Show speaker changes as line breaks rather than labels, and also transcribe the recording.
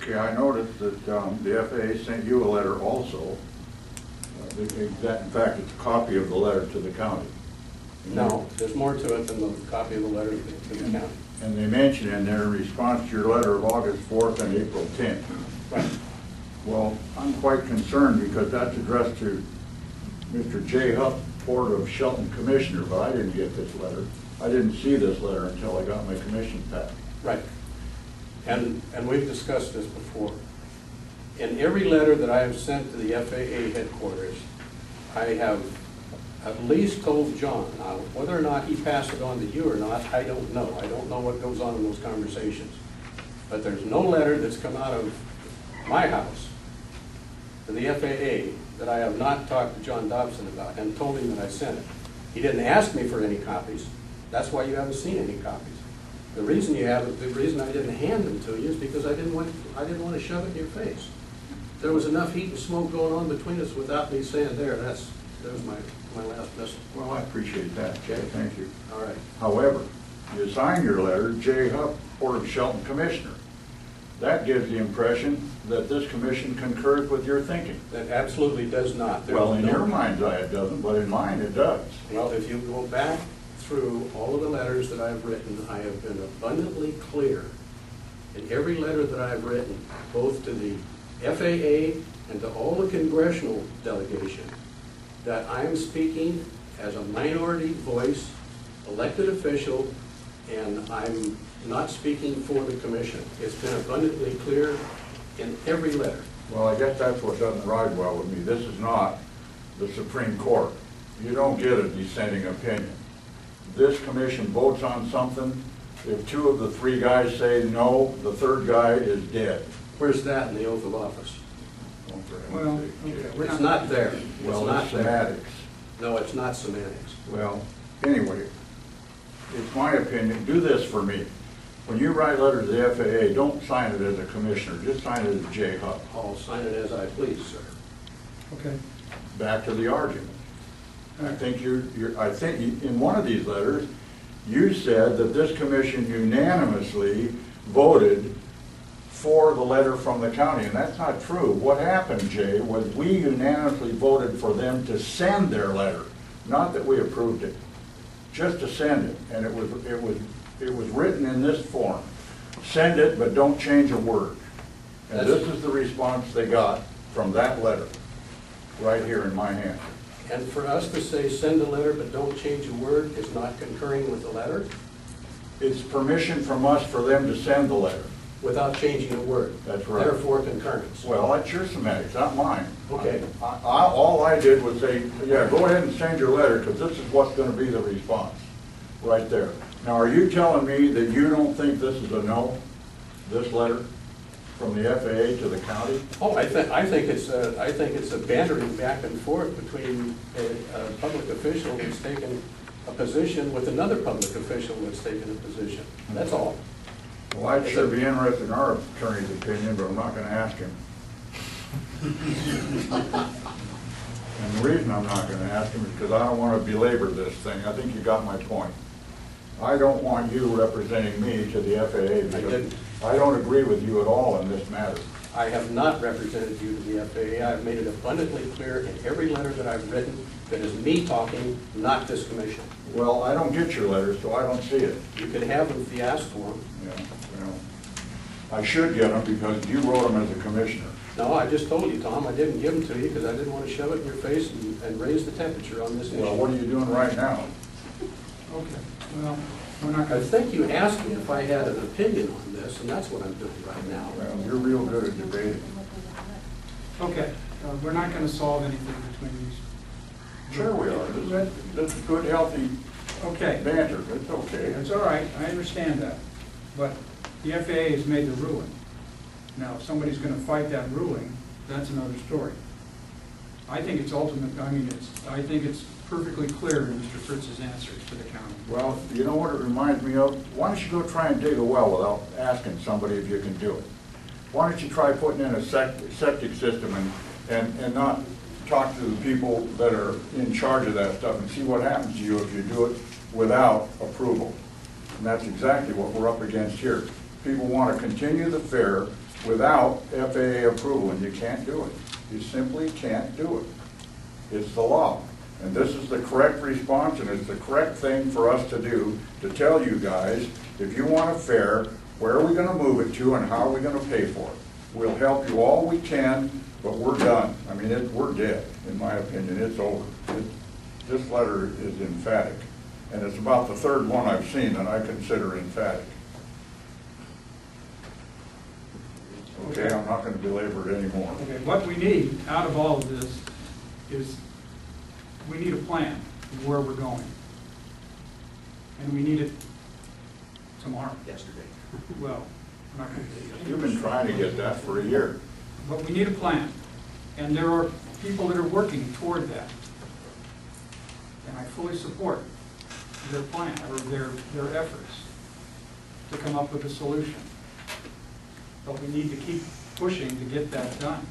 Okay, I noticed that the FAA sent you a letter also. In fact, it's a copy of the letter to the county.
No, there's more to it than the copy of the letter to the county.
And they mention in there in response to your letter of August 4th and April 10th.
Right.
Well, I'm quite concerned because that's addressed to Mr. Jay Hupp, Port of Shelton Commissioner, but I didn't get this letter. I didn't see this letter until I got my commission pack.
Right. And we've discussed this before. In every letter that I have sent to the FAA headquarters, I have at least told John. Now, whether or not he passed it on to you or not, I don't know. I don't know what goes on in those conversations. But there's no letter that's come out of my house to the FAA that I have not talked to John Dobson about and told him that I sent it. He didn't ask me for any copies. That's why you haven't seen any copies. The reason you haven't, the reason I didn't hand them to you is because I didn't want to shove it in your face. There was enough heat and smoke going on between us without me saying that was my last message.
Well, I appreciate that, Jay. Thank you.
All right.
However, you signed your letter, Jay Hupp, Port of Shelton Commissioner. That gives the impression that this commission concurs with your thinking.
That absolutely does not.
Well, in your mind's eye it doesn't, but in mine it does.
Well, if you go back through all of the letters that I've written, I have been abundantly clear in every letter that I've written, both to the FAA and to all the congressional delegation, that I am speaking as a minority voice, elected official, and I'm not speaking for the commission. It's been abundantly clear in every letter.
Well, I guess that's what doesn't ride well with me. This is not the Supreme Court. You don't get a dissenting opinion. This commission votes on something. If two of the three guys say no, the third guy is dead.
Where's that in the oath of office?
Well,
It's not there.
Well,
It's not
it's
there.
semantics.
No, it's not semantics.
Well, anyway, it's my opinion, do this for me. When you write letters to the FAA, don't sign it as a commissioner, just sign it as Jay Hupp.
I'll sign it as I please, sir.
Okay.
Back to the argument. I think I think in one of these letters, you said that this commission unanimously voted for the letter from the county, and that's not true. What happened, Jay, was we unanimously voted for them to send their letter, not that we approved it, just to send it, and it was written in this form. Send it, but don't change a word. And this is the response they got from that letter, right here in my hand.
And for us to say send a letter but don't change a word is not concurring with the letter
It's permission from us for them to send the letter.
without changing a word.
That's right.
Therefore concurrence.
Well, that's your semantics, not mine.
Okay.
All I did was say, yeah, go ahead and send your letter, because this is what's going to be the response, right there. Now, are you telling me that you don't think this is a no, this letter from the FAA to the county?
Oh, I think it's a bantering back and forth between a public official that's taken a position with another public official that's taken a position. That's all.
Well, I'd sure be interested in our attorney's opinion, but I'm not going to ask him. And the reason I'm not going to ask him is because I don't want to belabor this thing. I think you got my point. I don't want you representing me to the FAA because I don't agree with you at all in this matter.
I have not represented you to the FAA. I've made it abundantly clear in every letter that I've written that is me talking, not this commission.
Well, I don't get your letters, so I don't see it.
You can have them if you ask for them.
Yeah, well, I should get them because you wrote them as a commissioner.
No, I just told you, Tom, I didn't give them to you because I didn't want to shove it in your face and raise the temperature on this issue.
Well, what are you doing right now?
Okay. Well, we're not
I
going to.
think you asked me if I had an opinion on this, and that's what I'm doing right now.
Well, you're real good at debating.
Okay. We're not going to solve anything between these.
Sure we are. That's good, healthy
Okay.
banter. It's okay.
It's all right. I understand that. But the FAA has made the ruling. Now, if somebody's going to fight that ruling, that's another story. I think it's I think it's perfectly clear in Mr. Fritz's answer to the county.
Well, you know what it reminds me of? Why don't you go try and dig a well without asking somebody if you can do it? Why don't you try putting in a septic system and not talk to the people that are in charge of that stuff and see what happens to you if you do it without approval? And that's exactly what we're up against here. People want to continue the fair without FAA approval, and you can't do it. You simply can't do it. It's the law. And this is the correct response, and it's the correct thing for us to do, to tell you guys, if you want a fair, where are we gonna move it to and how are we gonna pay for it? We'll help you all we can, but we're done. I mean, we're dead, in my opinion. It's over. This letter is emphatic. And it's about the third one I've seen that I consider emphatic. Okay, I'm not gonna belabor it anymore.
Okay, what we need out of all of this is, we need a plan of where we're going. And we need it tomorrow.
Yesterday.
Well, we're not going to do it.
You've been trying to get that for a year.
But we need a plan. And there are people that are working toward that. And I fully support their plan, or their efforts to come up with a solution. But we need to keep pushing to get that done.